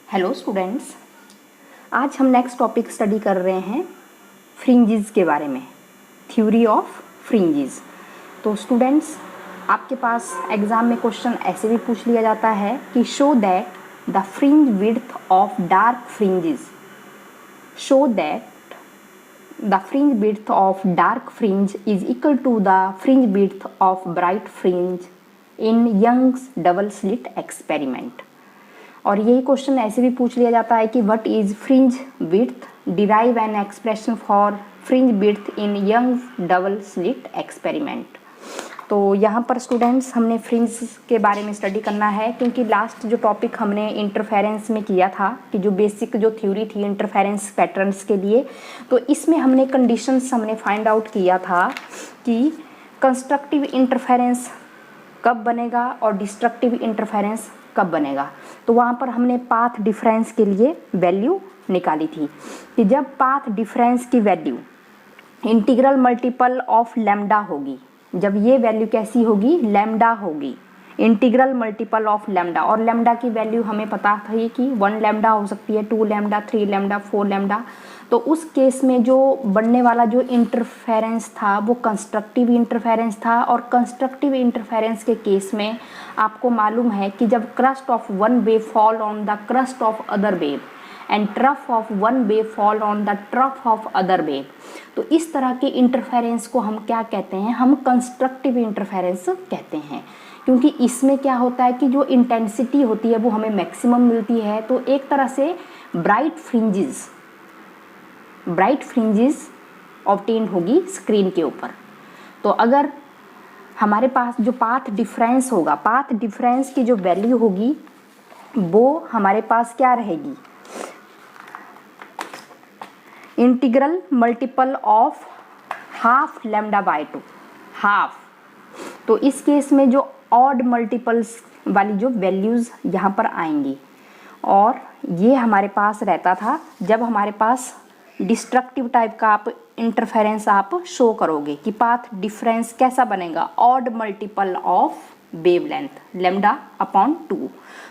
Hello students, आज हम next topic study कर रहे हैं फ्रिंजेस के बारे में, थ्योरी ऑफ फ्रिंजेस। तो स्टूडेंट्स, आपके पास एग्ज़ाम में क्वेश्चन ऐसे भी पूछ लिया जाता है कि show that the fringe width of dark fringes, show that the fringe width of dark fringe is equal to the fringe width of bright fringe in Young's double slit experiment. और यही question ऐसे भी पूछ लिया जाता है कि what is fringe width, derive an expression for fringe width in young double slit experiment. तो यहाँ पर स्टूडेंट्स हमने फ्रिंज के बारे में स्टडी करना है, क्योंकि लास्ट जो टॉपिक हमने इंटरफेरेंस में किया था कि जो बेसिक जो थ्योरी थी इंटरफेरेंस पैटर्न्स के लिए, तो इसमें हमने कंडीशंस हमने फाइंड आउट किया था कि कंस्ट्रक्टिव इंटरफेरेंस कब बनेगा और डिस्ट्रक्टिव इंटरफेरेंस कब बनेगा। तो वहाँ पर हमने पाथ डिफरेंस के लिए वैल्यू निकाली थी कि जब पाथ डिफरेंस की value integral multiple of lambda होगी, जब ये वैल्यू कैसी होगी, लैम्डा होगी, इंटीग्रल मल्टीपल ऑफ लैम्डा। और लैम्डा की वैल्यू हमें पता थी कि 1 लैम्डा हो सकती है, 2 लैम्डा, 3 लैम्डा, 4 लैम्डा। तो उस केस में जो बनने वाला जो इंटरफेरेंस था वो कंस्ट्रक्टिव इंटरफेरेंस था। और कंस्ट्रक्टिव इंटरफेरेंस के केस में आपको मालूम है कि जब crust of one wave fall on the crust of other wave and trough of one wave fall on the trough of other wave, तो इस तरह के इंटरफेरेंस को हम क्या कहते हैं, हम कंस्ट्रक्टिव इंटरफेरेंस कहते हैं। क्योंकि इसमें क्या होता है कि जो इंटेंसिटी होती है वो हमें मैक्सिमम मिलती है। तो एक तरह से ब्राइट फ्रिंजेस ऑब्टेन होगी स्क्रीन के ऊपर। तो अगर हमारे पास जो पाथ डिफरेंस होगा, पाथ डिफरेंस की जो वैल्यू होगी वो हमारे पास क्या रहेगी, integral multiple of half lambda by 2, half. तो इस केस में जो ऑड मल्टीपल्स वाली जो वैल्यूज़ यहाँ पर आएंगी, और ये हमारे पास रहता था जब हमारे पास डिस्ट्रक्टिव टाइप का आप इंटरफेरेंस आप शो करोगे कि पाथ डिफरेंस कैसा बनेगा, odd multiple of wavelength lambda upon 2।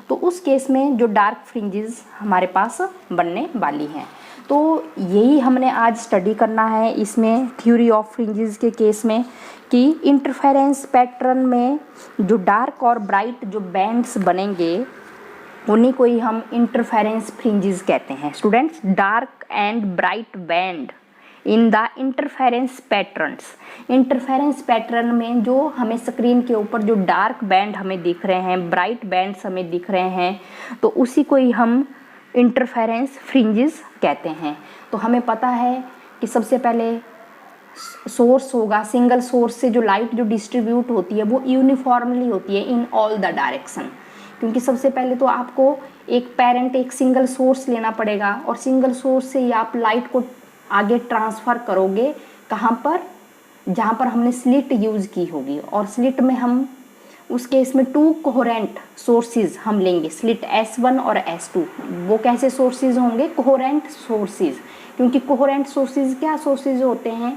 तो उस केस में जो डार्क फ्रिंजेस हमारे पास बनने वाली हैं। तो यही हमने आज स्टडी करना है इसमें थ्योरी ऑफ फ्रिंजेस के केस में, कि इंटरफेरेंस पैटर्न में जो डार्क और ब्राइट जो बैंड्स बनेंगे उन्हीं को ही हम इंटरफेरेंस फ्रिंजेस कहते हैं। Students, dark and bright band in the interference patterns, interference pattern में जो हमें स्क्रीन के ऊपर जो डार्क बैंड हमें दिख रहे हैं, ब्राइट बैंड्स हमें दिख रहे हैं, तो उसी को ही हम इंटरफेरेंस फ्रिंजेस कहते हैं। तो हमें पता है कि सबसे पहले सोर्स होगा, सिंगल सोर्स से जो लाइट जो डिस्ट्रीब्यूट होती है वो यूनिफॉर्मली होती है इन ऑल द डायरेक्शन। क्योंकि सबसे पहले तो आपको एक पेरेंट, एक सिंगल सोर्स लेना पड़ेगा, और सिंगल सोर्स से ही आप लाइट को आगे ट्रांसफ़र करोगे कहाँ पर, जहाँ पर हमने स्लिट यूज़ की होगी। और स्लिट में हम उस केस में 2 कोहेरेंट सोर्सेज हम लेंगे, स्लिट S1 और S2। वो कैसे सोर्सेज होंगे, कोहेरेंट सोर्सेज। क्योंकि कोहेरेंट सोर्सेज क्या सोर्सेज होते हैं,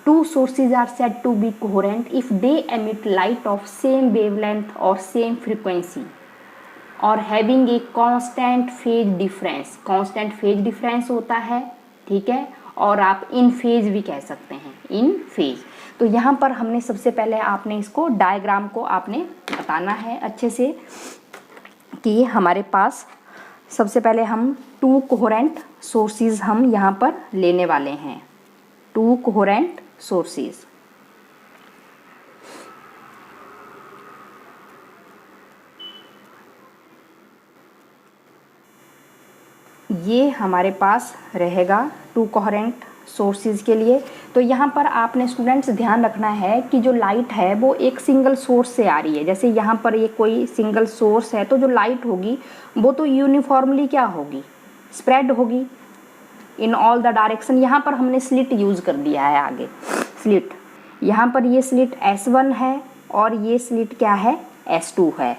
2 sources are said to be coherent if they emit light of same wavelength or same frequency or having a constant phase difference। constant phase difference होता है, ठीक है, और आप इन फेज भी कह सकते हैं, इन फेज। तो यहाँ पर हमने सबसे पहले आपने इसको डायग्राम को आपने बताना है अच्छे से कि हमारे पास सबसे पहले हम 2 कोहेरेंट सोर्सेज हम यहाँ पर लेने वाले हैं, 2 कोहेरेंट सोर्सेज। ये हमारे पास रहेगा 2 कोहेरेंट सोर्सेज के लिए। तो यहाँ पर आपने स्टूडेंट्स ध्यान रखना है कि जो लाइट है वो एक सिंगल सोर्स से आ रही है। जैसे यहाँ पर ये कोई सिंगल सोर्स है, तो जो लाइट होगी वो तो यूनिफॉर्मली क्या होगी, स्प्रेड होगी इन ऑल द डायरेक्शन। यहाँ पर हमने स्लिट यूज़ कर दिया है आगे, स्लिट। यहाँ पर ये स्लिट S1 है और ये स्लिट क्या है, S2 है।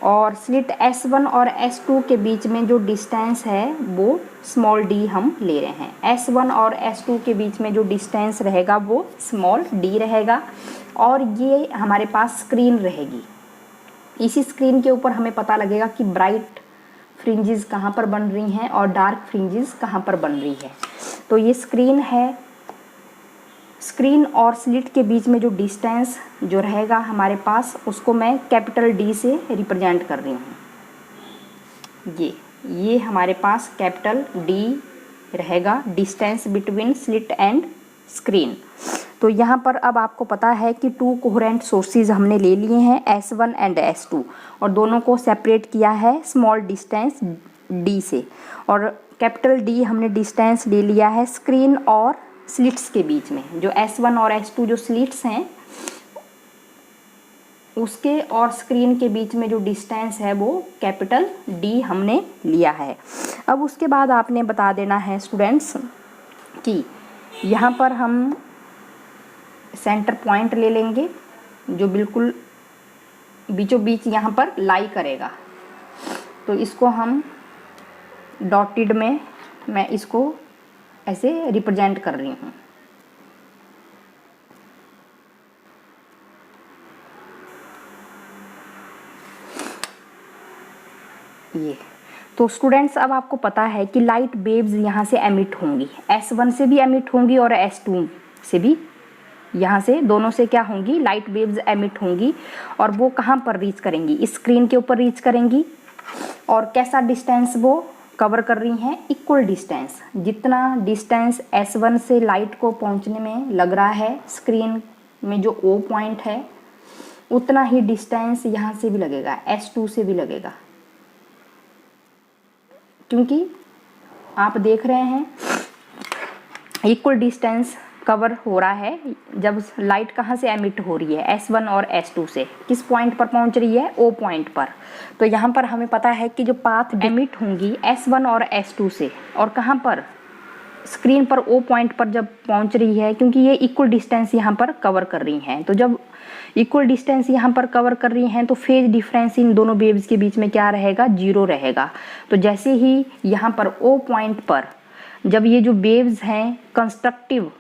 और स्लिट S1 और S2 के बीच में जो डिस्टेंस है वो स्मॉल d हम ले रहे हैं। S1 और S2 के बीच में जो डिस्टेंस रहेगा वो स्मॉल d रहेगा। और ये हमारे पास स्क्रीन रहेगी, इसी स्क्रीन के ऊपर हमें पता लगेगा कि ब्राइट फ्रिंजेस कहाँ पर बन रही हैं और डार्क फ्रिंजेस कहाँ पर बन रही है। तो ये स्क्रीन है, स्क्रीन और स्लिट के बीच में जो डिस्टेंस जो रहेगा हमारे पास, उसको मैं कैपिटल डी से रिप्रेजेंट कर रही हूँ। ये हमारे पास कैपिटल डी रहेगा, distance between slit and screen. तो यहाँ पर अब आपको पता है कि 2 कोहेरेंट सोर्सेज हमने ले लिए हैं, S1 एंड S2, और दोनों को सेपरेट किया है स्मॉल डिस्टेंस D से, और कैपिटल D हमने डिस्टेंस ले लिया है स्क्रीन और स्लिट्स के बीच में। जो S1 और S2 जो स्लिट्स हैं उसके और स्क्रीन के बीच में जो डिस्टेंस है वो कैपिटल D हमने लिया है। अब उसके बाद आपने बता देना है स्टूडेंट्स कि यहाँ पर हम सेंटर पॉइंट ले लेंगे जो बिल्कुल बीचों बीच यहाँ पर लाई करेगा। तो इसको हम डॉटेड में मैं इसको ऐसे रिप्रेजेंट कर रही हूँ। ये तो स्टूडेंट्स अब आपको पता है कि लाइट वेव्स यहाँ से एमिट होंगी, S1 से भी एमिट होंगी और S2 से भी, यहाँ से दोनों से क्या होंगी, लाइट वेव्स एमिट होंगी, और वो कहाँ पर रीच करेंगी, स्क्रीन के ऊपर रीच करेंगी। और कैसा डिस्टेंस वो कवर कर रही हैं, इक्वल डिस्टेंस। जितना डिस्टेंस S1 से लाइट को पहुँचने में लग रहा है स्क्रीन में जो O पॉइंट है, उतना ही डिस्टेंस यहाँ से भी लगेगा, S2 से भी लगेगा, क्योंकि आप देख रहे हैं इक्वल डिस्टेंस कवर हो रहा है जब लाइट कहाँ से एमिट हो रही है, S1 और S2 से। किस पॉइंट पर पहुँच रही है, O पॉइंट पर। तो यहाँ पर हमें पता है कि जो पाथ एमिट होंगी S1 और S2 से, और कहाँ पर, स्क्रीन पर O पॉइंट पर जब पहुँच रही है, क्योंकि ये इक्वल डिस्टेंस यहाँ पर कवर कर रही हैं। तो जब इक्वल डिस्टेंस यहाँ पर कवर कर रही हैं तो फेज डिफरेंस इन दोनों वेव्स के बीच में क्या रहेगा, 0 रहेगा। तो जैसे ही यहाँ पर O पॉइंट पर जब ये जो वेव्स हैं कंस्ट्रक्टिव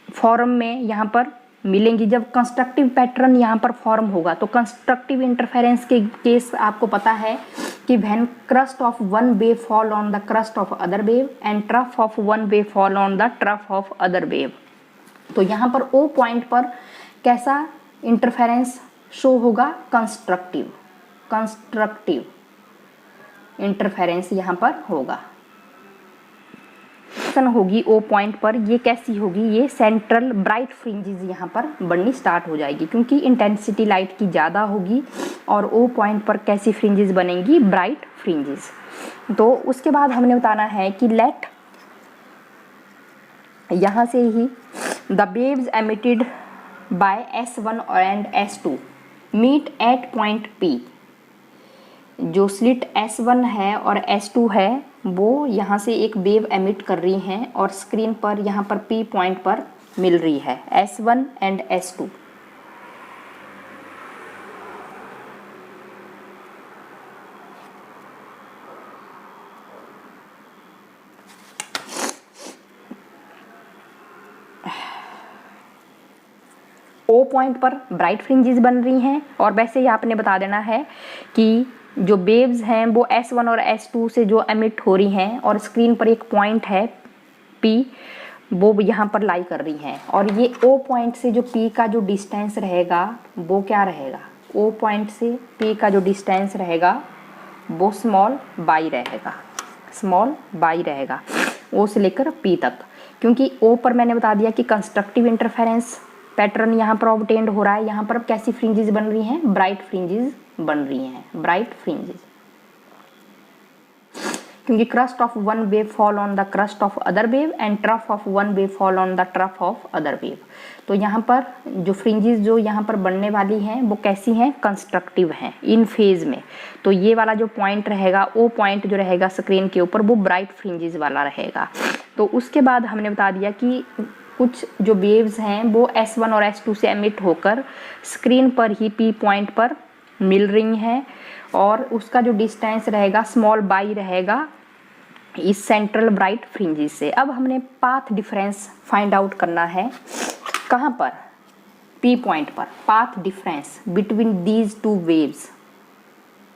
फॉर्म में यहाँ पर मिलेंगी, जब कंस्ट्रक्टिव पैटर्न यहाँ पर फॉर्म होगा, तो कंस्ट्रक्टिव इंटरफेरेंस के केस आपको पता है कि when crust of one wave fall on the crust of other wave and trough of one wave fall on the trough of other wave. तो यहाँ पर O पॉइंट पर कैसा इंटरफेरेंस शो होगा, कंस्ट्रक्टिव इंटरफेरेंस यहाँ पर होगा, होगी O पॉइंट पर। ये कैसी होगी, ये सेंट्रल ब्राइट फ्रिंजेस यहाँ पर बननी स्टार्ट हो जाएगी, क्योंकि इंटेंसिटी लाइट की ज़्यादा होगी, और O पॉइंट पर कैसी फ्रिंजेस बनेंगी, ब्राइट फ्रिंजेस। तो उसके बाद हमने बताना है कि लेट यहाँ से ही the waves emitted by S1 and S2 meet at point P। जो स्लिट S1 है और S2 है वो यहाँ से एक वेव एमिट कर रही हैं और स्क्रीन पर यहाँ पर P पॉइंट पर मिल रही है, S1 and S2। O point पर ब्राइट फ्रिंजेस बन रही हैं, और वैसे ही आपने बता देना है कि जो वेव्स हैं वो S1 और S2 से जो एमिट हो रही हैं, और स्क्रीन पर एक पॉइंट है P, वो यहाँ पर लाई कर रही हैं, और ये O पॉइंट से जो P का जो डिस्टेंस रहेगा वो क्या रहेगा, O पॉइंट से P का जो डिस्टेंस रहेगा वो स्मॉल बाई रहेगा, O से लेकर P तक। क्योंकि O पर मैंने बता दिया कि कंस्ट्रक्टिव इंटरफेरेंस पैटर्न यहाँ पर ऑब्टेन्ड हो रहा है। यहाँ पर कैसी फ्रिंजेस बन रही हैं, ब्राइट फ्रिंजेस बन रही हैं, ब्राइट फ्रिंजेस, क्योंकि crust of one wave fall on the crust of other wave and trough of one wave fall on the trough of other wave. तो यहाँ पर जो फ्रिंजेस जो यहाँ पर बनने वाली हैं वो कैसी हैं, कंस्ट्रक्टिव हैं इन फेज में। तो ये वाला जो पॉइंट रहेगा, O पॉइंट जो रहेगा स्क्रीन के ऊपर, वो ब्राइट फ्रिंजेस वाला रहेगा। तो उसके बाद हमने बता दिया कि कुछ जो वेव्स हैं वो S1 और S2 से एमिट होकर स्क्रीन पर ही P पॉइंट पर मिल रही हैं, और उसका जो डिस्टेंस रहेगा स्मॉल बाई रहेगा इस सेंट्रल ब्राइट फ्रिंजेस से। अब हमने पाथ डिफरेंस फाइंड आउट करना है, कहाँ पर, P पॉइंट पर। Path difference between these two waves,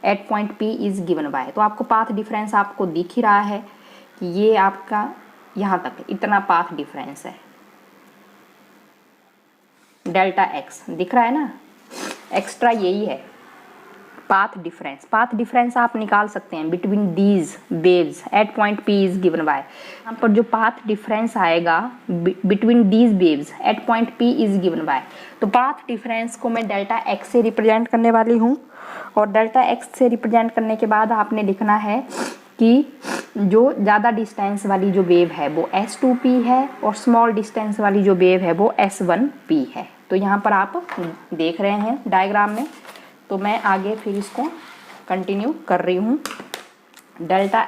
at point P is given by. तो आपको पाथ डिफरेंस आपको दिख ही रहा है कि ये आपका यहाँ तक इतना पाथ डिफरेंस है, डेल्टा एक्स दिख रहा है ना। एक्स्ट्रा यही है पाथ डिफरेंस। पाथ डिफरेंस आप निकाल सकते हैं between these waves at point P is given by. यहाँ पर जो पाथ डिफरेंस आएगा between these waves at point P is given by, तो पाथ डिफरेंस को मैं डेल्टा एक्स से रिप्रेजेंट करने वाली हूँ। और डेल्टा एक्स से रिप्रेजेंट करने के बाद आपने लिखना है कि जो ज़्यादा डिस्टेंस वाली जो वेव है वो S2P है और स्मॉल डिस्टेंस वाली जो वेव है वो S1P है। तो यहाँ पर आप देख रहे हैं डायग्राम में। तो मैं आगे फिर इसको कंटिन्यू कर रही हूँ। Delta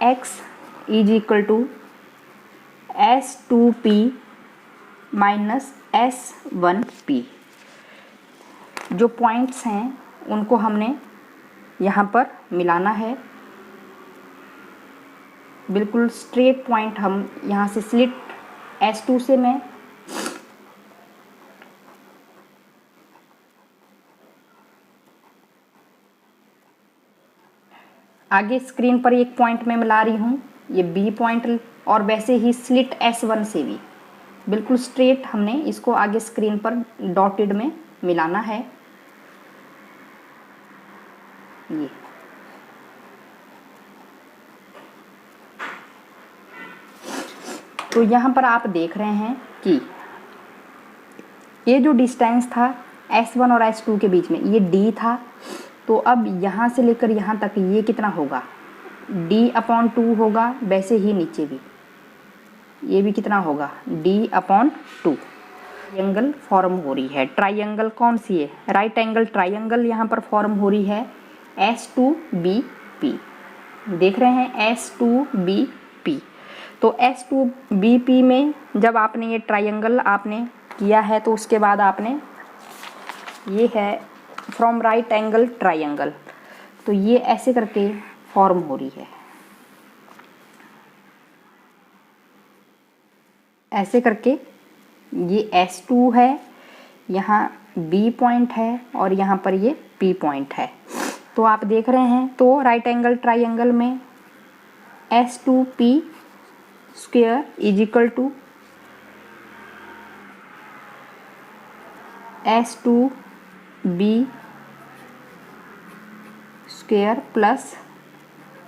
x is equal to S2P minus S1P। जो पॉइंट्स हैं उनको हमने यहाँ पर मिलाना है। बिल्कुल स्ट्रेट पॉइंट हम यहाँ से स्लिट S2 से मैं आगे स्क्रीन पर एक पॉइंट में मिला रही हूँ, ये B पॉइंट, और वैसे ही स्लिट S1 से भी बिल्कुल स्ट्रेट हमने इसको आगे स्क्रीन पर डॉटेड में मिलाना है। ये तो यहाँ पर आप देख रहे हैं कि ये जो डिस्टेंस था S1 और S2 के बीच में ये D था। तो अब यहाँ से लेकर यहाँ तक ये कितना होगा, D/2 होगा। वैसे ही नीचे भी ये भी कितना होगा, D/2। ट्रायंगल फॉर्म हो रही है। ट्रायंगल कौन सी है, राइट एंगल ट्रायंगल यहाँ पर फॉर्म हो रही है S2BP। देख रहे हैं S2BP। तो S2BP में जब आपने ये ट्रायंगल आपने किया है तो उसके बाद आपने ये है फ्रॉम राइट एंगल ट्रायंगल, तो ये ऐसे करके फॉर्म हो रही है। ऐसे करके ये S2 है, यहाँ B पॉइंट है और यहाँ पर ये P पॉइंट है। तो आप देख रहे हैं तो राइट एंगल ट्रायंगल में S2P square is equal to S2B square plus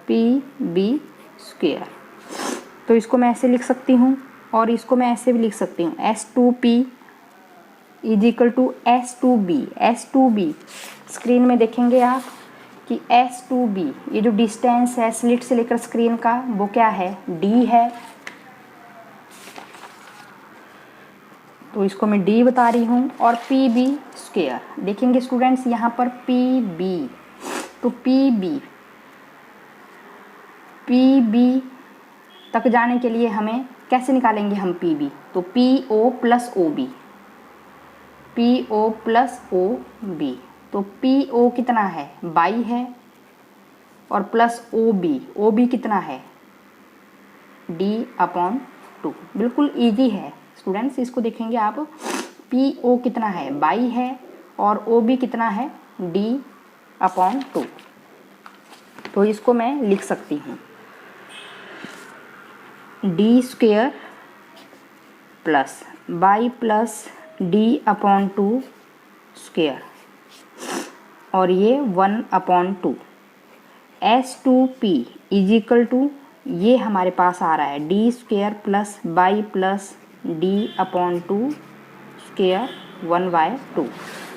PB square. तो इसको मैं ऐसे लिख सकती हूँ और इसको मैं ऐसे भी लिख सकती हूँ S2P is equal to S2B screen में देखेंगे आप कि S2B ये जो डिस्टेंस है स्लिट से लेकर स्क्रीन का वो क्या है, D है। तो इसको मैं D बता रही हूँ। और PB स्क्वायर देखेंगे स्टूडेंट्स यहाँ पर PB, तो PB तक जाने के लिए हमें कैसे निकालेंगे हम PB, तो PO प्लस OB। तो PO कितना है, 22 है, और प्लस OB कितना है, D/2। बिल्कुल इजी है स्टूडेंट्स, इसको देखेंगे आप। PO कितना है, 22 है, और OB कितना है, D/2। तो इसको मैं लिख सकती हूँ D square plus 22 plus D/2 square, और ये 1/2। S2P इज इक्वल टू ये हमारे पास आ रहा है D square plus 22 plus D/2 square 1/2।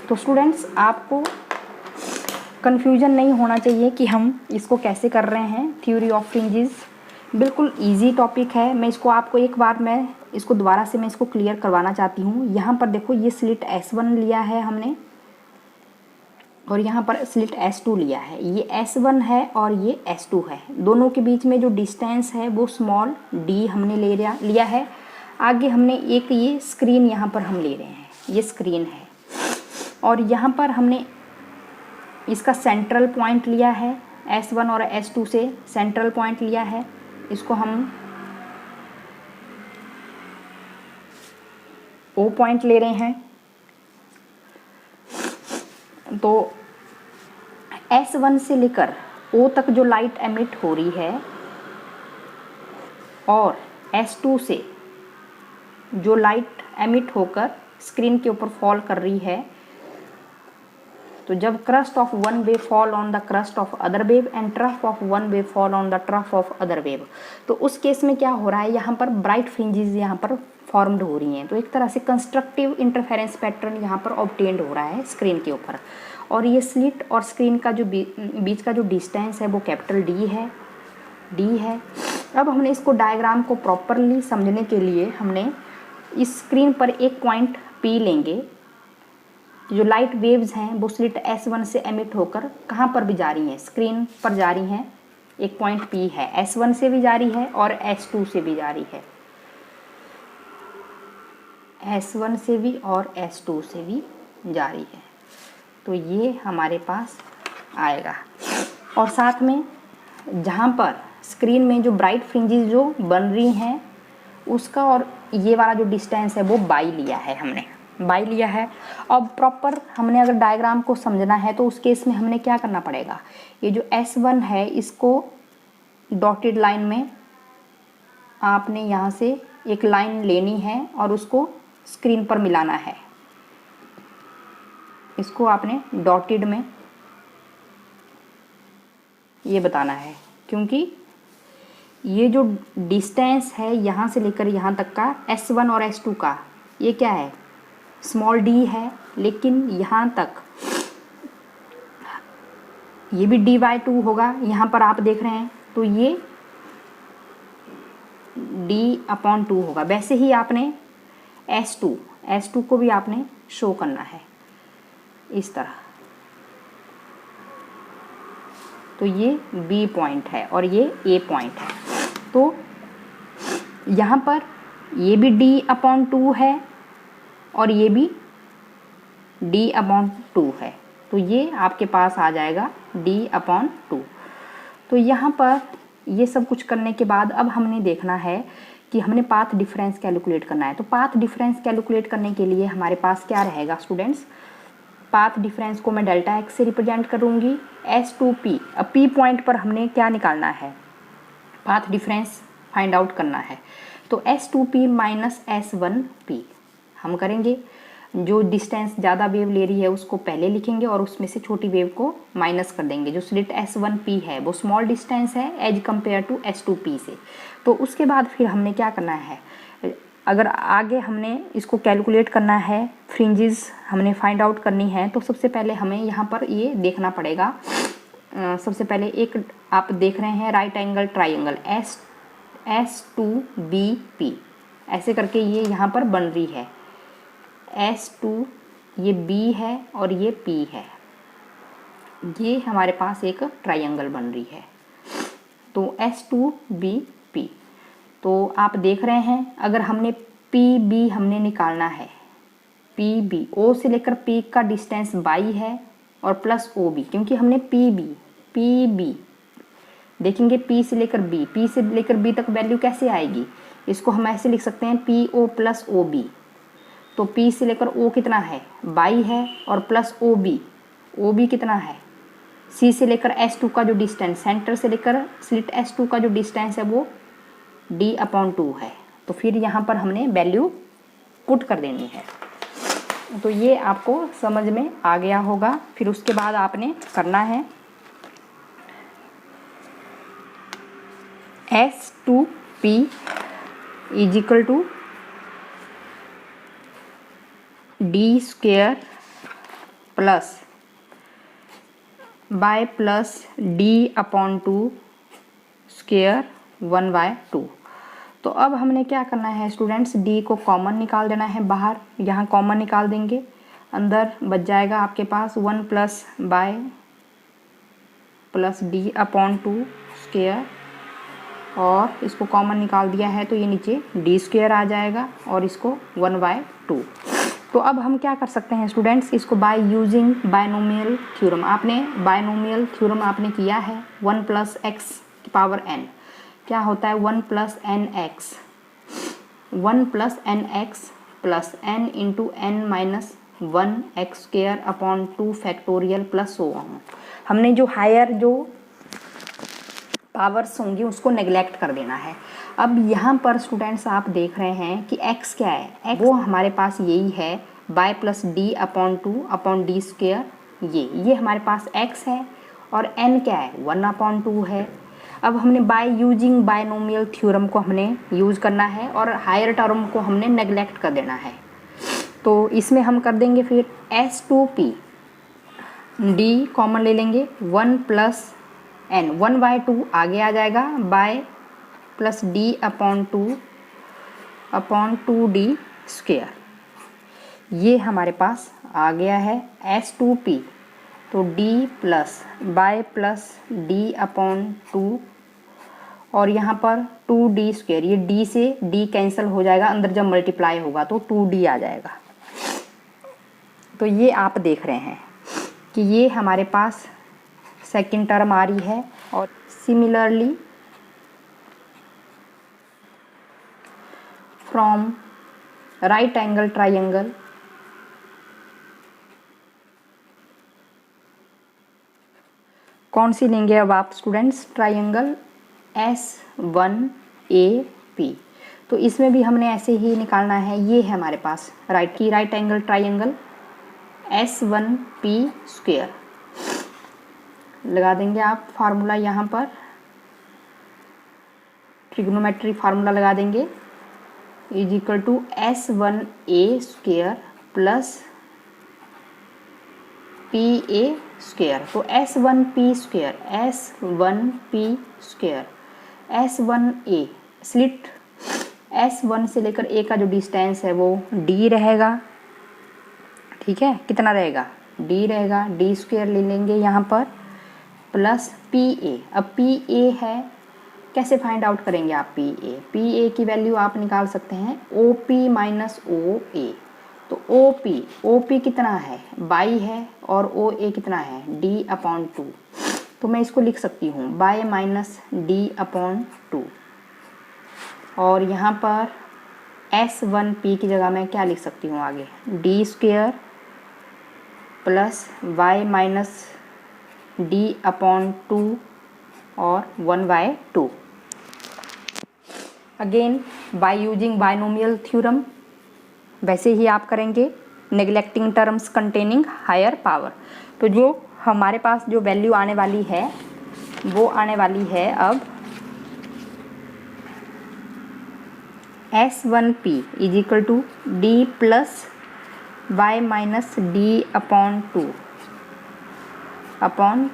तो स्टूडेंट्स आपको कन्फ्यूजन नहीं होना चाहिए कि हम इसको कैसे कर रहे हैं। थ्योरी ऑफ फ्रिंजेस बिल्कुल इजी टॉपिक है। मैं इसको आपको एक बार मैं इसको दोबारा से मैं इसको क्लियर करवाना चाहती हूँ। यहाँ पर देखो ये स्लिट S1 लिया है हमने और यहाँ पर स्लिट S2 लिया है। ये S1 है और ये S2 है। दोनों के बीच में जो डिस्टेंस है वो स्मॉल d हमने लिया है। आगे हमने एक ये स्क्रीन यहाँ पर हम ले रहे हैं, ये स्क्रीन है, और यहाँ पर हमने इसका सेंट्रल पॉइंट लिया है। S1 और S2 से सेंट्रल पॉइंट लिया है। इसको हम O पॉइंट ले रहे हैं, तो S1 से लेकर O तक जो लाइट एमिट हो रही है और S2 से जो लाइट एमिट होकर स्क्रीन के ऊपर फॉल कर रही है, तो जब crust of one wave fall on the crust of other wave and trough of one wave fall on the trough of other wave, तो उस केस में क्या हो रहा है, यहाँ पर ब्राइट फ्रिंजेस यहाँ पर फॉर्म्ड हो रही हैं। तो एक तरह से कंस्ट्रक्टिव इंटरफेरेंस पैटर्न यहाँ पर ऑब्टेन्ड हो रहा है स्क्रीन के ऊपर। और ये स्लिट और स्क्रीन का जो बीच का जो डिस्टेंस है वो कैपिटल डी है। अब हमने इसको डायग्राम को प्रॉपरली समझने के लिए हमने इस स्क्रीन पर एक पॉइंट P लेंगे। जो लाइट वेव्स हैं वो स्लिट S1 से एमिट होकर कहाँ पर भी जा रही हैं, स्क्रीन पर जा रही हैं। एक पॉइंट P है, S1 से भी जा रही है और S2 से भी जा रही है, S1 से भी और S2 से भी जा रही है। तो ये हमारे पास आएगा। और साथ में जहाँ पर स्क्रीन में जो ब्राइट फ्रिंजेस जो बन रही हैं उसका और ये वाला जो डिस्टेंस है वो बाई लिया है, हमने बाई लिया है। अब प्रॉपर हमने अगर डायग्राम को समझना है तो उस केस में हमने क्या करना पड़ेगा, ये जो S1 है इसको डॉटेड लाइन में आपने यहाँ से एक लाइन लेनी है और उसको स्क्रीन पर मिलाना है। इसको आपने डॉटेड में ये बताना है, क्योंकि ये जो डिस्टेंस है यहाँ से लेकर यहाँ तक का S1 और S2 का, ये क्या है, स्मॉल d है, लेकिन यहाँ तक ये भी d/2 होगा। यहाँ पर आप देख रहे हैं तो ये d/2 होगा। वैसे ही आपने S2 को भी आपने शो करना है इस तरह। तो ये B पॉइंट है और ये A पॉइंट है। तो यहाँ पर ये भी d/2 है और ये भी d/2 है। तो ये आपके पास आ जाएगा d/2। तो यहाँ पर ये सब कुछ करने के बाद अब हमने देखना है कि हमने पाथ डिफरेंस कैलकुलेट करना है। तो पाथ डिफरेंस कैलकुलेट करने के लिए हमारे पास क्या रहेगा स्टूडेंट्स, पाथ डिफरेंस को मैं डेल्टा x से रिप्रेजेंट करूँगी S2P। अब P पॉइंट पर हमने क्या निकालना है, पाथ डिफरेंस फाइंड आउट करना है। तो S2P माइनस S1P हम करेंगे। जो डिस्टेंस ज़्यादा वेव ले रही है उसको पहले लिखेंगे और उसमें से छोटी वेव को माइनस कर देंगे। जो स्लिट S1P है वो स्मॉल डिस्टेंस है एज कंपेयर टू S2P से। तो उसके बाद फिर हमने क्या करना है, अगर आगे हमने इसको कैलकुलेट करना है, फ्रिंजेस हमने फाइंड आउट करनी है, तो सबसे पहले हमें यहाँ पर ये देखना पड़ेगा। सबसे पहले एक आप देख रहे हैं राइट एंगल ट्राइंगल S2BP, ऐसे करके ये यहाँ पर बन रही है। S2 ये B है और ये P है, ये हमारे पास एक ट्राइंगल बन रही है। तो S2BP, तो आप देख रहे हैं अगर हमने PB हमने निकालना है, PB O से लेकर P का डिस्टेंस बाई है और प्लस OB, क्योंकि हमने PB देखेंगे P से लेकर B तक वैल्यू कैसे आएगी, इसको हम ऐसे लिख सकते हैं PO प्लस OB। तो P से लेकर O कितना है, बाई है और प्लस OB कितना है, C से लेकर S2 का जो डिस्टेंस, सेंटर से लेकर स्लिट S2 का जो डिस्टेंस है वो d/2 है। तो फिर यहाँ पर हमने वैल्यू पुट कर देनी है। तो ये आपको समझ में आ गया होगा। फिर उसके बाद आपने करना है S2P is equal to d² plus by plus d/2 square 1/2। तो अब हमने क्या करना है स्टूडेंट्स, d को कॉमन निकाल देना है बाहर। यहाँ कॉमन निकाल देंगे, अंदर बच जाएगा आपके पास 1 plus by plus d/2 square, और इसको कॉमन निकाल दिया है तो ये नीचे d² आ जाएगा और इसको 1/2। तो अब हम क्या कर सकते हैं स्टूडेंट्स, इसको बाय यूजिंग बायनोमियल थ्योरम, आपने बायनोमियल थ्योरम आपने किया है। 1 प्लस x की पावर n क्या होता है, 1 plus nx plus n into n minus 1 x square upon 2 factorial plus so on. हमने जो हायर जो पावर्स होंगी उसको नेग्लेक्ट कर देना है। अब यहाँ पर स्टूडेंट्स आप देख रहे हैं कि x क्या है, x वो हमारे पास यही है by plus d upon 2 upon d square, ये हमारे पास x है और n क्या है 1 अपॉन 2 है। अब हमने बाय यूजिंग बायनोमियल थ्योरम को हमने यूज़ करना है और हायर टर्म को हमने नेग्लेक्ट कर देना है। तो इसमें हम कर देंगे फिर S2P, डी कॉमन ले लेंगे, 1 प्लस n 1/2 आगे आ जाएगा by plus d upon 2 d square, ये हमारे पास आ गया है S2P। तो d plus by plus d upon 2 और यहाँ पर 2d स्क्वायर, ये d से d कैंसिल हो जाएगा, अंदर जब मल्टीप्लाई होगा तो 2d आ जाएगा। तो ये आप देख रहे हैं कि ये हमारे पास सेकंड टर्म आ रही है। और similarly from right angle triangle कौन सी लेंगे अब आप स्टूडेंट्स, ट्राइंगल S1AP। तो इसमें भी हमने ऐसे ही निकालना है, ये है हमारे पास right angle triangle S1P square. लगा देंगे आप फार्मूला, यहाँ पर ट्रिग्नोमेट्री फार्मूला लगा देंगे, is equal to S1A square plus PA square. तो S1P square S1A slit S1 से लेकर A का जो डिस्टेंस है वो D रहेगा, ठीक है, कितना रहेगा D रहेगा, D स्क्वायर ले लेंगे यहाँ पर प्लस PA। अब PA है, कैसे फाइंड आउट करेंगे आप PA की वैल्यू आप निकाल सकते हैं OP माइनस OA। तो OP कितना है 22 है और OA कितना है D अपॉन 2। तो मैं इसको लिख सकती हूँ बाय माइनस D अपॉन 2 और यहाँ पर S1P की जगह मैं क्या लिख सकती हूँ आगे, D square plus y minus D upon 2 और 1/2। Again by using binomial theorem वैसे ही आप करेंगे, neglecting terms containing higher power. तो जो हमारे पास जो वैल्यू आने वाली है वो आने वाली है अब S1P is equal to D plus y minus D upon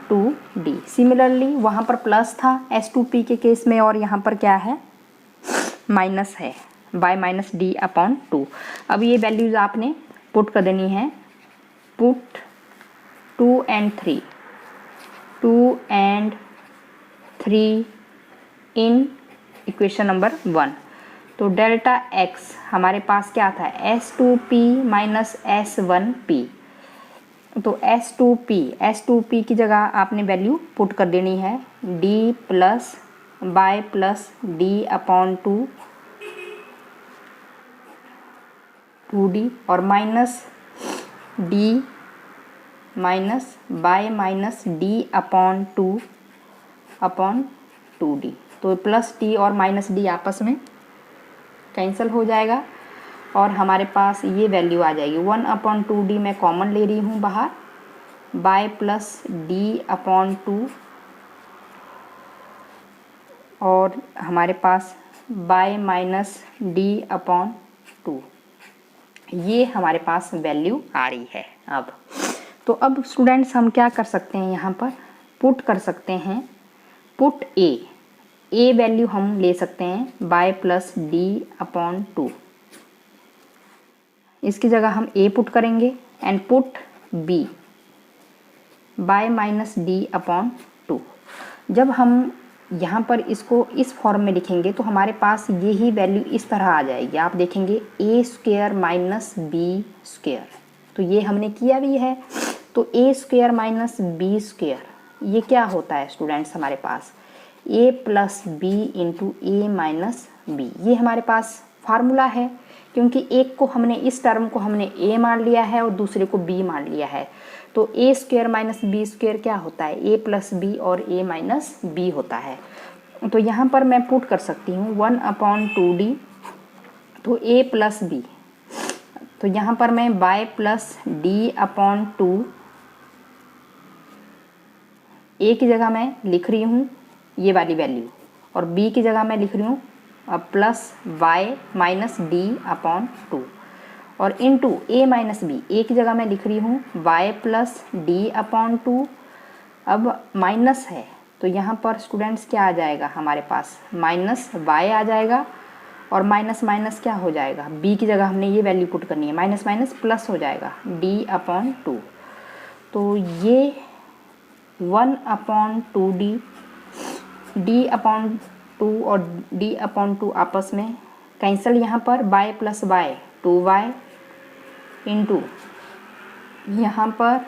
2D। Similarly वहाँ पर प्लस था S2P के केस में और यहाँ पर क्या है माइनस है y माइनस D अपॉन 2। अब ये वैल्यूज़ आपने पुट कर देनी है, put 2 and 3 in equation number 1। तो डेल्टा x हमारे पास क्या था S2P माइनस S1P। तो S2P की जगह आपने वैल्यू पुट कर देनी है D plus by plus D upon 2D और minus D minus y minus D upon 2D। तो प्लस D और माइनस D आपस में कैंसिल हो जाएगा और हमारे पास ये वैल्यू आ जाएगी 1 अपॉन 2D मैं कॉमन ले रही हूँ बाहर, बाय प्लस D अपॉन 2 और हमारे पास बाय माइनस D अपॉन 2, ये हमारे पास वैल्यू आ रही है। अब स्टूडेंट्स हम क्या कर सकते हैं, यहाँ पर पुट कर सकते हैं, पुट ए वैल्यू हम ले सकते हैं बाय प्लस D अपॉन 2, इसकी जगह हम A पुट करेंगे and put B bye minus D upon 2। जब हम यहाँ पर इसको इस फॉर्म में लिखेंगे तो हमारे पास यही वैल्यू इस तरह आ जाएगी, आप देखेंगे A square minus B square. तो ये हमने किया भी है। तो A square minus B square ये क्या होता है स्टूडेंट्स, हमारे पास A plus B into A minus B, ये हमारे पास फार्मूला है क्योंकि एक को हमने, इस टर्म को हमने a मान लिया है और दूसरे को b मान लिया है। तो a square minus b square क्या होता है, a प्लस बी और a माइनस बी होता है। तो यहाँ पर मैं पुट कर सकती हूँ 1/2d, तो a प्लस बी, तो यहाँ पर मैं y प्लस d/2, a की जगह मैं लिख रही हूँ ये वाली वैल्यू और b की जगह मैं लिख रही हूँ प्लस y माइनस d/2 और into a minus b, a की जगह मैं लिख रही हूँ y प्लस d/2। अब माइनस है तो यहाँ पर स्टूडेंट्स क्या आ जाएगा हमारे पास, माइनस y आ जाएगा और माइनस माइनस क्या हो जाएगा, b की जगह हमने ये वैल्यू पुट करनी है, माइनस माइनस प्लस हो जाएगा d/2। तो ये 1/2d, d/2 और d/2 आपस में कैंसिल, यहाँ पर y plus y 2y into यहाँ पर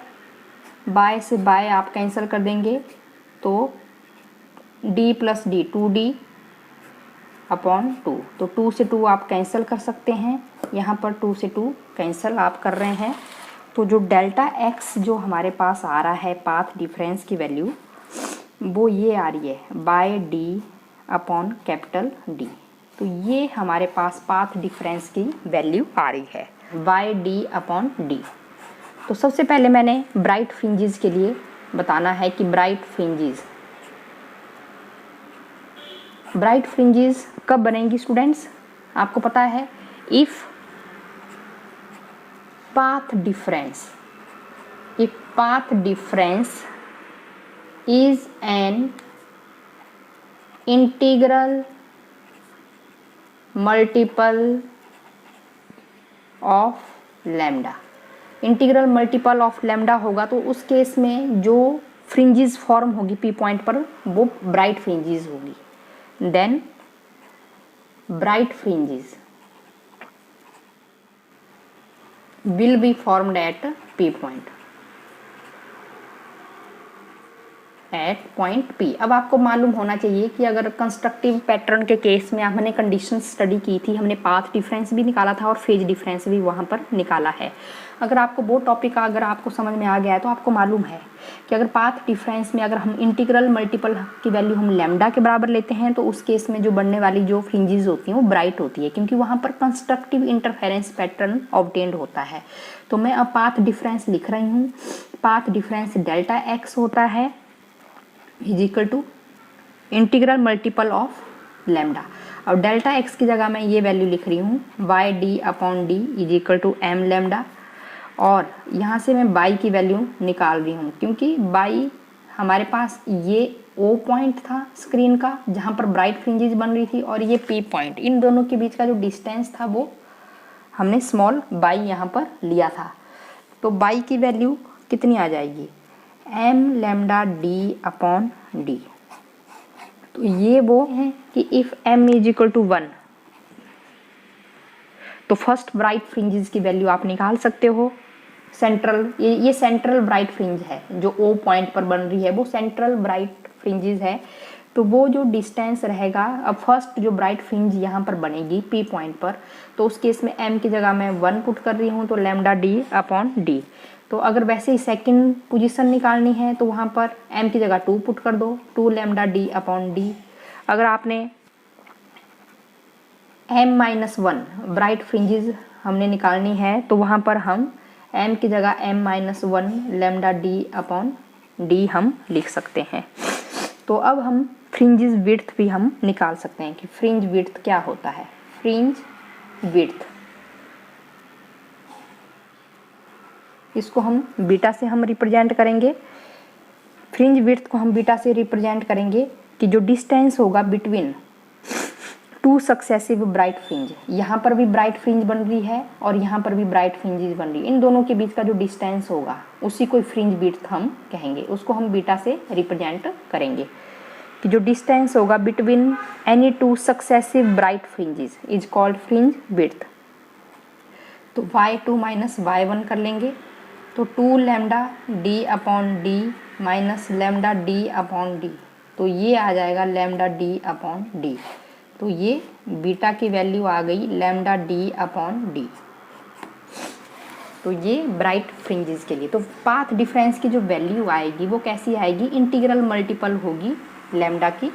y से y आप कैंसिल कर देंगे तो d प्लस d 2d/2, तो 2 से 2 आप कैंसिल कर सकते हैं, यहाँ पर 2 से 2 कैंसिल आप कर रहे हैं। तो जो डेल्टा x जो हमारे पास आ रहा है पाथ डिफरेंस की वैल्यू, वो ये आ रही है बाय d/D। तो ये हमारे पास पाथ डिफरेंस की वैल्यू आ रही है बाय d/D। तो सबसे पहले मैंने ब्राइट फ्रिंजेस के लिए बताना है कि ब्राइट फ्रिंजेस कब बनेंगी स्टूडेंट्स, आपको पता है, if path difference is an integral multiple of lambda। Integral multiple of lambda होगा तो उस केस में जो फ्रिंजेस फॉर्म होगी पी पॉइंट पर वो ब्राइट फ्रिंजेस होगी। Then bright fringes will be formed at P point, at point P। अब आपको मालूम होना चाहिए कि अगर कंस्ट्रक्टिव पैटर्न के केस में हमने कंडीशन स्टडी की थी, हमने पाथ डिफरेंस भी निकाला था और फेज डिफरेंस भी वहाँ पर निकाला है। अगर आपको वो टॉपिक अगर आपको समझ में आ गया है तो आपको मालूम है कि अगर पाथ डिफरेंस में अगर हम इंटीग्रल मल्टीपल की वैल्यू हम लैम्डा के बराबर लेते हैं तो उस केस में जो बनने वाली जो फ्रिंजेस होती हैं वो ब्राइट होती है, क्योंकि वहाँ पर कंस्ट्रक्टिव इंटरफेरेंस पैटर्न ऑब्टेन्ड होता है। तो मैं अब पाथ डिफरेंस लिख रही हूँ, पाथ डिफरेंस डेल्टा एक्स होता है is equal to integral multiple of lambda. और डेल्टा एक्स की जगह मैं ये वैल्यू लिख रही हूँ y/d is equal to m lambda, और यहाँ से मैं y की वैल्यू निकाल रही हूँ क्योंकि y हमारे पास ये O पॉइंट था स्क्रीन का जहाँ पर ब्राइट फ्रिंजेस बन रही थी और ये P पॉइंट, इन दोनों के बीच का जो डिस्टेंस था वो हमने स्मॉल y यहाँ पर लिया था। तो y की वैल्यू कितनी आ जाएगी, m लैम्डा d/d। तो ये वो है कि if m is equal to 1 तो फर्स्ट ब्राइट फ्रिंजेस की वैल्यू आप निकाल सकते हो। सेंट्रल, ये सेंट्रल ब्राइट फ्रिंज है जो O पॉइंट पर बन रही है, वो सेंट्रल ब्राइट फ्रिंजेस है। तो वो जो डिस्टेंस रहेगा, अब फर्स्ट जो ब्राइट फ्रिंज यहाँ पर बनेगी P पॉइंट पर, तो उस केस में m की जगह मैं 1 पुट कर रही हूँ तो लैम्डा d/d। तो अगर वैसे ही सेकंड पोजीशन निकालनी है तो वहाँ पर m की जगह 2 पुट कर दो, 2 लैम्डा d/d। अगर आपने m-1 ब्राइट फ्रिंजेस हमने निकालनी है तो वहाँ पर हम m की जगह m-1 लैम्डा d/d हम लिख सकते हैं। तो अब हम फ्रिंजेस विड्थ भी हम निकाल सकते हैं कि फ्रिंज विड्थ क्या होता है। फ्रिंज विड्थ, इसको हम बीटा से हम रिप्रेजेंट करेंगे। फ्रिंज विड्थ को हम बीटा से रिप्रेजेंट करेंगे कि जो डिस्टेंस होगा between two successive bright fringe, यहाँ पर भी ब्राइट फ्रिंज बन रही है और यहाँ पर भी ब्राइट फ्रिंजेस बन रही है, इन दोनों के बीच का जो डिस्टेंस होगा उसी को फ्रिंज विड्थ हम कहेंगे। उसको हम बीटा से रिप्रेजेंट करेंगे कि जो डिस्टेंस होगा between any two successive bright fringes is called fringe width. तो y2 माइनस y1 कर लेंगे तो 2 lambda d/d minus lambda d/d, तो ये आ जाएगा लैम्डा d/d। तो ये बीटा की वैल्यू आ गई लैम्डा डी अपॉन डी। तो ये ब्राइट फ्रिंजेस के लिए। तो पाथ डिफरेंस की जो वैल्यू आएगी वो कैसी आएगी, इंटीग्रल मल्टीपल होगी लैम्डा की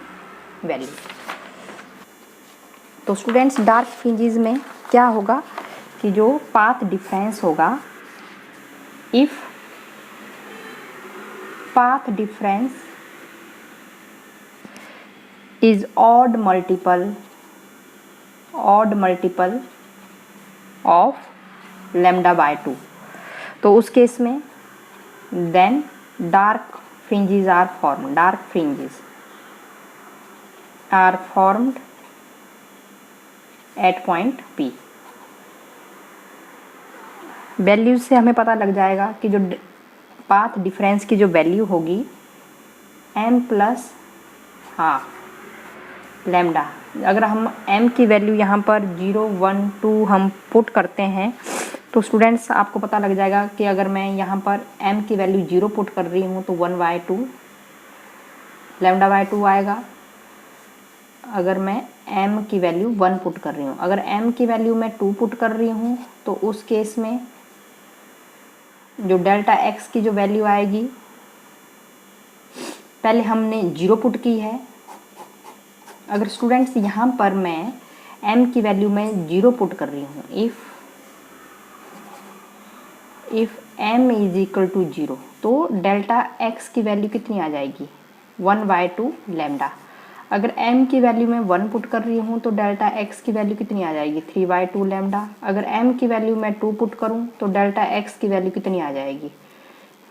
वैल्यू। तो स्टूडेंट्स डार्क फ्रिंजेस में क्या होगा कि जो पाथ डिफरेंस होगा, if path difference is odd multiple of lambda by 2, तो उस केस में then dark fringes are formed at point P। Values से हमें पता लग जाएगा कि जो पाथ डिफरेंस की जो वैल्यू होगी m प्लस हाफ लैम्डा। अगर हम m की वैल्यू यहाँ पर 0, 1, 2 हम पुट करते हैं तो स्टूडेंट्स आपको पता लग जाएगा कि अगर मैं यहाँ पर m की वैल्यू 0 पुट कर रही हूँ तो 1/2 लैम्डा बाय 2 आएगा। अगर मैं m की वैल्यू 1 पुट कर रही हूँ, अगर m की वैल्यू मैं 2 पुट कर रही हूँ तो उस केस में जो डेल्टा x की जो वैल्यू आएगी, पहले हमने 0 पुट की है। अगर स्टूडेंट्स यहाँ पर मैं m की वैल्यू में 0 पुट कर रही हूँ, if m is equal to 0, तो डेल्टा x की वैल्यू कितनी आ जाएगी 1/2 लैम्डा। अगर m की वैल्यू में 1 पुट कर रही हूँ तो डेल्टा x की वैल्यू कितनी आ जाएगी 3/2 लैम्डा। अगर m की वैल्यू मैं 2 पुट करूँ तो डेल्टा x की वैल्यू कितनी आ जाएगी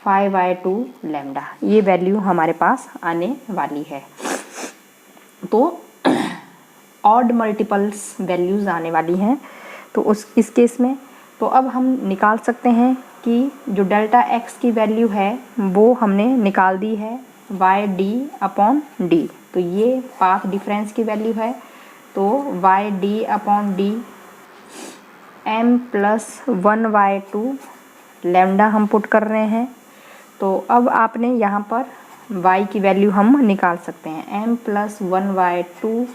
5/2 लैम्डा। ये वैल्यू हमारे पास आने वाली है। तो ऑड मल्टीपल्स वैल्यूज़ आने वाली हैं। तो इस केस में तो अब हम निकाल सकते हैं कि जो डेल्टा x की वैल्यू है वो हमने निकाल दी है y/d/d। तो ये पाथ डिफरेंस की वैल्यू है। तो y/d/d m प्लस 1/2 लैम्डा हम पुट कर रहे हैं। तो अब आपने यहाँ पर y की वैल्यू हम निकाल सकते हैं m प्लस 1/2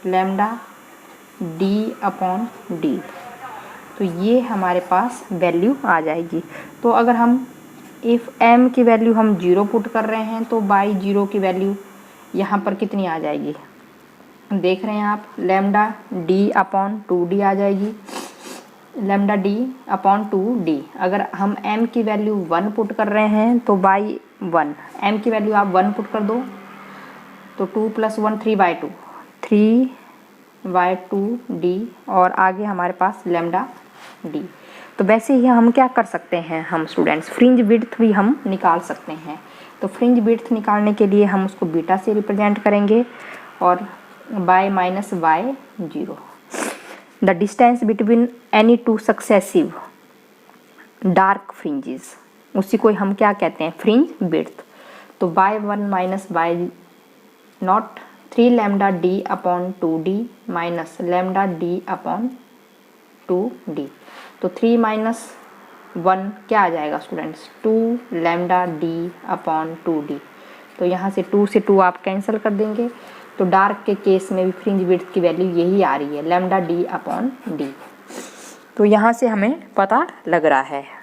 लैम्डा d/d। तो ये हमारे पास वैल्यू आ जाएगी। तो अगर हम इफ़ m की वैल्यू हम 0 पुट कर रहे हैं तो बाई 0 की वैल्यू यहाँ पर कितनी आ जाएगी, देख रहे हैं आप, लैम्डा d/2d आ जाएगी, लैम्डा d/2d। अगर हम m की वैल्यू 1 पुट कर रहे हैं तो बाई 1, m की वैल्यू आप 1 पुट कर दो तो 2 + 1 3/2d और आगे हमारे पास लैम्डा d। तो वैसे ही हम क्या कर सकते हैं, हम स्टूडेंट्स फ्रिंज विड्थ भी हम निकाल सकते हैं। तो फ्रिंज विड्थ निकालने के लिए हम उसको बीटा से रिप्रेजेंट करेंगे और by minus by 0 the distance between any two successive dark fringes, उसी को हम क्या कहते हैं फ्रिंज विड्थ। तो by 1 minus by naught 3 lambda d/2d minus lambda d/2d। तो 3 माइनस 1 क्या आ जाएगा स्टूडेंट्स 2 लैम्डा d/2d। तो यहाँ से 2 से 2 आप कैंसिल कर देंगे। तो डार्क के केस में भी फ्रिंज विड्थ की वैल्यू यही आ रही है लैम्डा d/d। तो यहाँ से हमें पता लग रहा है।